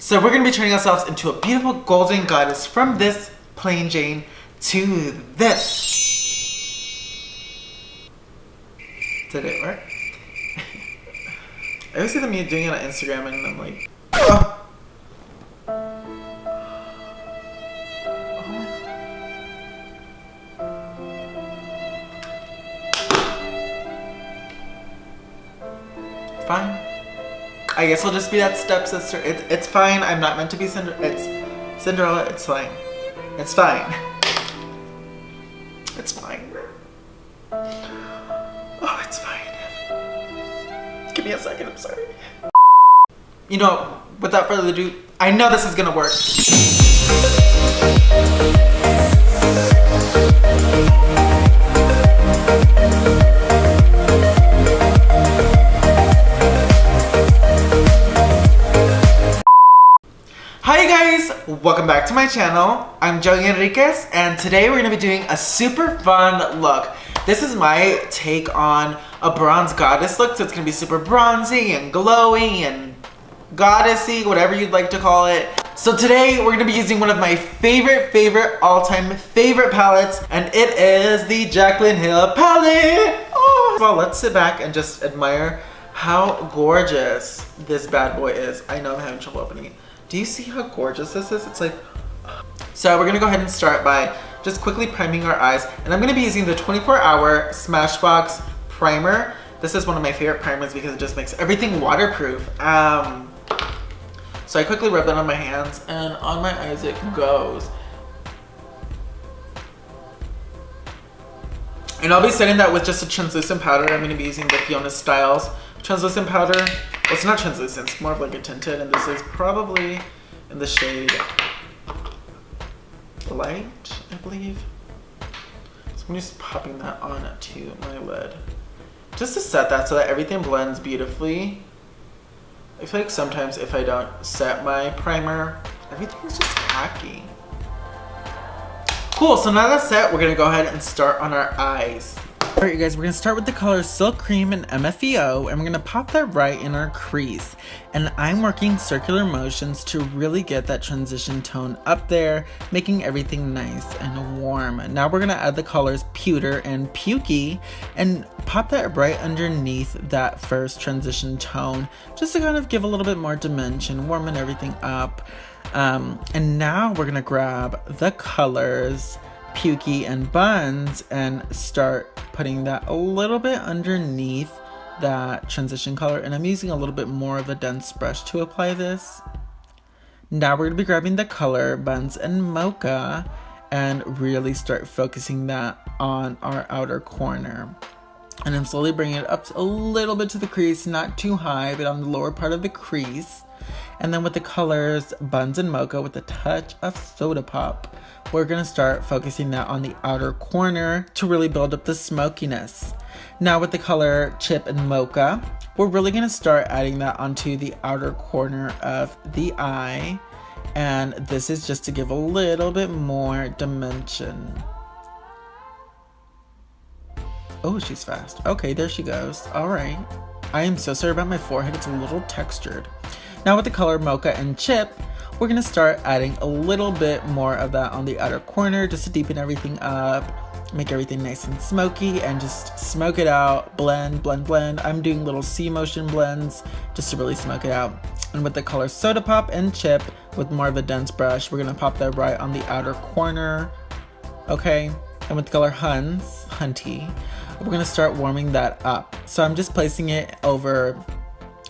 So we're gonna be turning ourselves into a beautiful golden goddess from this plain Jane to this. Did it work? I always see them doing it on Instagram and I'm like, oh. Fine. I guess I'll just be that stepsister. It's fine. I'm not meant to be Cinderella. It's fine. It's fine. It's fine. Oh, it's fine. Give me a second. I'm sorry. You know, without further ado, I know this is gonna work. Hi guys, welcome back to my channel. I'm Enriquez and today we're going to be doing a super fun look. This is my take on a bronze goddess look, so it's going to be super bronzy and glowy and goddessy, whatever you'd like to call it. So today we're going to be using one of my favorite all-time favorite palettes, and it is the JACLYN Hill palette. Oh. Well, let's sit back and just admire how gorgeous this bad boy is. I know I'm having trouble opening it. Do you see how gorgeous this is? It's like... So we're gonna go ahead and start by just quickly priming our eyes. And I'm gonna be using the 24-hour Smashbox primer. This is one of my favorite primers because it just makes everything waterproof. So I quickly rub that on my hands and on my eyes it goes. And I'll be setting that with just a translucent powder. I'm gonna be using the Fiona Styles translucent powder. Well, it's not translucent, it's more of like a tinted, and this is probably in the shade Light, I believe. So I'm just popping that on to my lid. Just to set that so that everything blends beautifully. I feel like sometimes if I don't set my primer, everything's just tacky. Cool, so now that's set, we're gonna go ahead and start on our eyes. Alright you guys, we're going to start with the color Silk Cream and MFEO, and we're going to pop that right in our crease. And I'm working circular motions to really get that transition tone up there, making everything nice and warm. Now we're going to add the colors Pewter and Pukey and pop that right underneath that first transition tone, just to kind of give a little bit more dimension, warming everything up. And now we're going to grab the colors Pukey and Buns and start putting that a little bit underneath that transition color, and I'm using a little bit more of a dense brush to apply this. Now we're going to be grabbing the color Buns and Mocha and really start focusing that on our outer corner. And I'm slowly bringing it up a little bit to the crease, not too high, but on the lower part of the crease. And then with the colors Buns and Mocha with a touch of Soda Pop, we're going to start focusing that on the outer corner to really build up the smokiness. Now with the color Chip and Mocha, we're really going to start adding that onto the outer corner of the eye. And this is just to give a little bit more dimension. Oh, she's fast. Okay, there she goes. All right. I am so sorry about my forehead. It's a little textured. Now with the color Mocha and Chip, we're going to start adding a little bit more of that on the outer corner just to deepen everything up, make everything nice and smoky, and just smoke it out, blend. I'm doing little C motion blends just to really smoke it out. And with the color Soda Pop and Chip, with more of a dense brush, we're going to pop that right on the outer corner. Okay, and with the color Hunty, we're going to start warming that up. So I'm just placing it over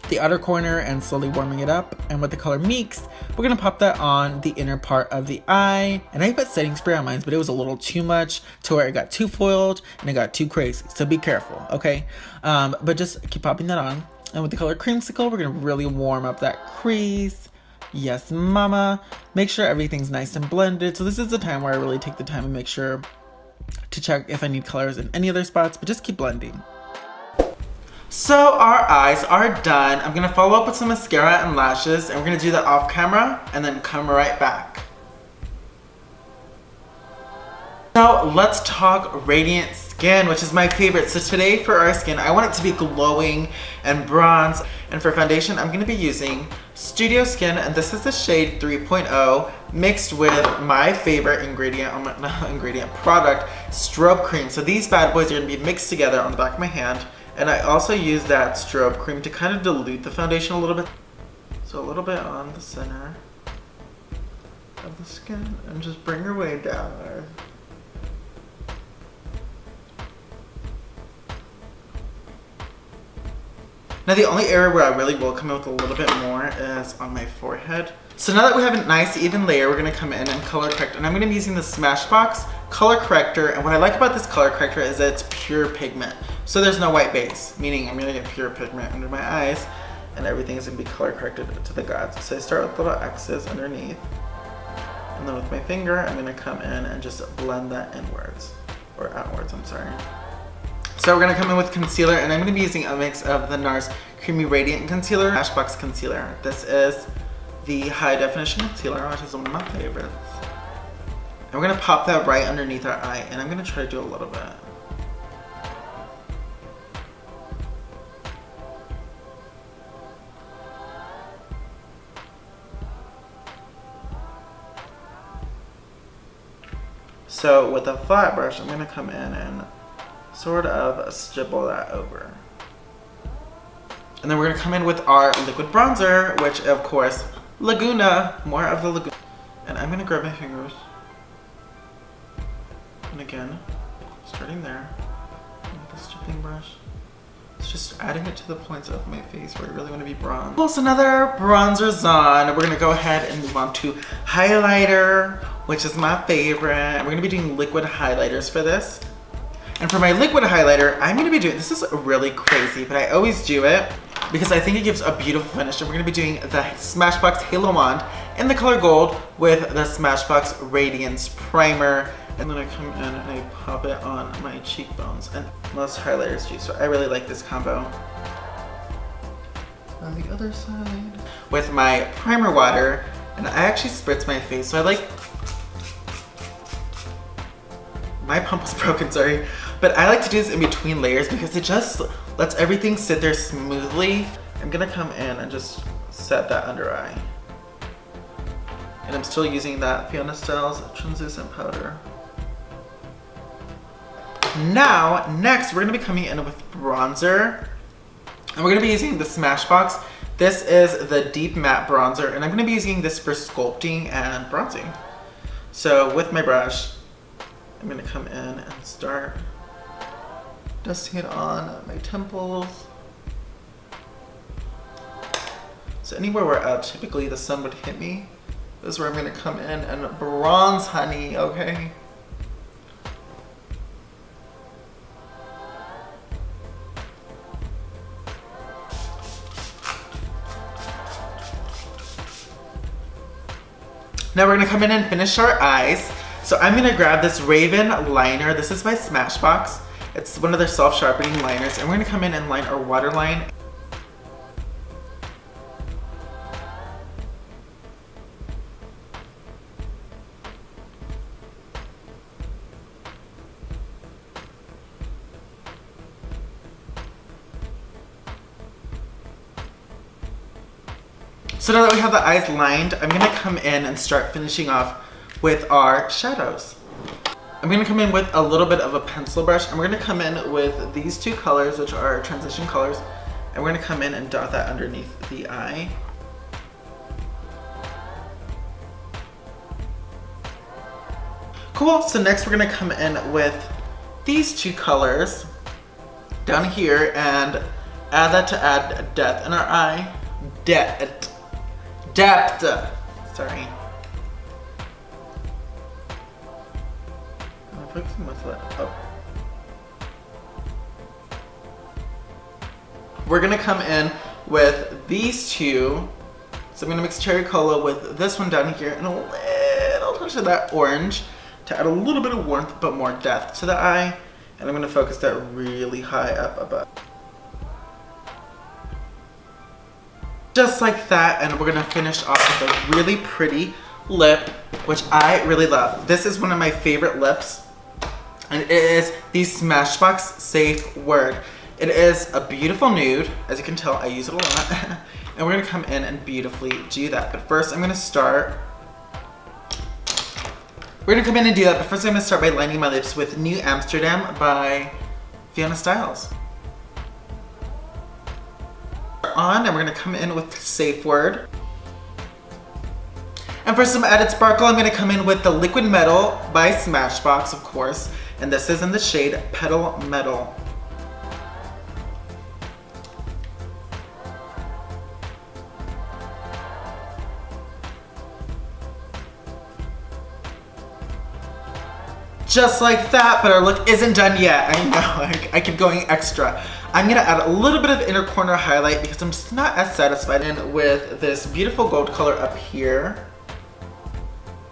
the outer corner and slowly warming it up. And with the color Meeks, we're going to pop that on the inner part of the eye. And I put setting spray on mine, but it was a little too much to where it got too foiled and it got too crazy. So be careful, okay? But just keep popping that on. And with the color Creamsicle, we're going to really warm up that crease. Yes, mama. Make sure everything's nice and blended. So this is the time where I really take the time and make sure to check if I need colors in any other spots, but just keep blending. So our eyes are done. I'm gonna follow up with some mascara and lashes, and we're gonna do that off camera and then come right back. So let's talk radiant skin, which is my favorite. So today for our skin, I want it to be glowing and bronze. And for foundation, I'm gonna be using Studio Skin, and this is the shade 3.0 mixed with my favorite ingredient, product, strobe cream. So these bad boys are gonna be mixed together on the back of my hand. And I also use that strobe cream to kind of dilute the foundation a little bit. So a little bit on the center of the skin and just bring your way down there. Now the only area where I really will come in with a little bit more is on my forehead. So now that we have a nice even layer, we're gonna come in and color correct. And I'm gonna be using the Smashbox color corrector. And what I like about this color corrector is that it's pure pigment. So there's no white base, meaning I'm gonna get pure pigment under my eyes and everything is gonna be color corrected to the gods. So I start with little X's underneath. And then with my finger, I'm gonna come in and just blend that inwards, or outwards, I'm sorry. So we're gonna come in with concealer, and I'm gonna be using a mix of the NARS Creamy Radiant Concealer, Smashbox Concealer. This is the High Definition Concealer, which is one of my favorites. And we're gonna pop that right underneath our eye, and I'm gonna try to do a little bit. So with a flat brush, I'm gonna come in and sort of stipple that over. And then we're gonna come in with our liquid bronzer, which of course, Laguna, more of the Laguna. And I'm gonna grab my fingers. And again, starting there, with a stripping brush. It's just adding it to the points of my face where I really wanna be bronze. Plus another bronzer's on. We're gonna go ahead and move on to highlighter, which is my favorite. We're gonna be doing liquid highlighters for this. And for my liquid highlighter, I'm gonna be doing, this is really crazy, but I always do it because I think it gives a beautiful finish. And we're gonna be doing the Smashbox Halo Wand in the color gold with the Smashbox Radiance Primer. And then I come in and I pop it on my cheekbones. And most highlighters do, so I really like this combo. On the other side. With my primer water, and I actually spritz my face, so I like, my pump was broken, sorry. But I like to do this in between layers because it just lets everything sit there smoothly. I'm gonna come in and just set that under eye. And I'm still using that Fiona Styles translucent powder. Now, next we're gonna be coming in with bronzer. And we're gonna be using the Smashbox. This is the Deep Matte Bronzer, and I'm gonna be using this for sculpting and bronzing. So with my brush, I'm gonna come in and start dusting it on my temples. So anywhere where typically the sun would hit me, this is where I'm gonna come in and bronze, honey, okay? Now we're gonna come in and finish our eyes. So I'm gonna grab this Raven liner. This is by Smashbox. It's one of their self-sharpening liners. And we're gonna come in and line our waterline. So now that we have the eyes lined, I'm gonna come in and start finishing off with our shadows. I'm gonna come in with a little bit of a pencil brush, and we're gonna come in with these two colors, which are transition colors, and we're gonna come in and dot that underneath the eye. Cool, so next we're gonna come in with these two colors down here and add that to add depth in our eye. Depth. Sorry. I'm focusing my foot up. We're gonna come in with these two. So I'm gonna mix Cherry Cola with this one down here and a little touch of that orange to add a little bit of warmth but more depth to the eye. And I'm gonna focus that really high up above. Just like that, and we're gonna finish off with a really pretty lip, which I really love. This is one of my favorite lips And it is the Smashbox Safe Word. It is a beautiful nude. As you can tell, I use it a lot. And we're gonna come in and beautifully do that. But first I'm gonna start, we're gonna come in and do that, but first I'm gonna start by lining my lips with New Amsterdam by Fiona Styles. On, and we're gonna come in with Safe Word. And for some added sparkle, I'm gonna come in with the Liquid Metal by Smashbox, of course. And this is in the shade Petal Metal. Just like that, but our look isn't done yet. I know, I keep going extra. I'm gonna add a little bit of inner corner highlight because I'm just not as satisfied with this beautiful gold color up here.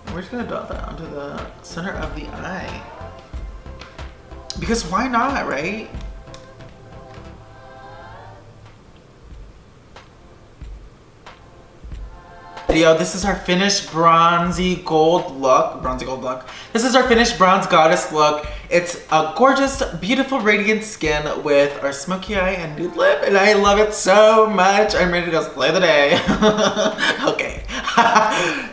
And we're just gonna dot that onto the center of the eye. Because why not, right? Video, this is our finished bronzy gold look. This is our finished bronze goddess look. It's a gorgeous, beautiful, radiant skin with our smoky eye and nude lip, and I love it so much. I'm ready to go slay the day. Okay.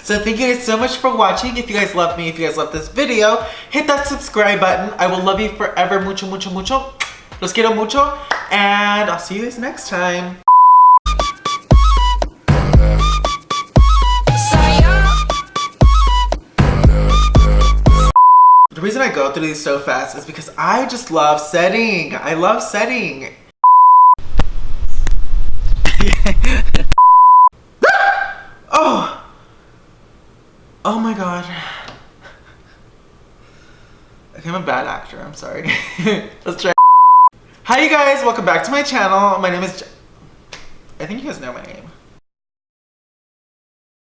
So thank you guys so much for watching. If you guys love me, if you guys love this video, hit that subscribe button. I will love you forever. Mucho, mucho, mucho. Los quiero mucho. And I'll see you guys next time. The reason I go through these so fast is because I just love setting. I love setting. Oh! Oh my god. Okay, I'm a bad actor. I'm sorry. Let's try. Hi you guys, welcome back to my channel. My name is I think you guys know my name.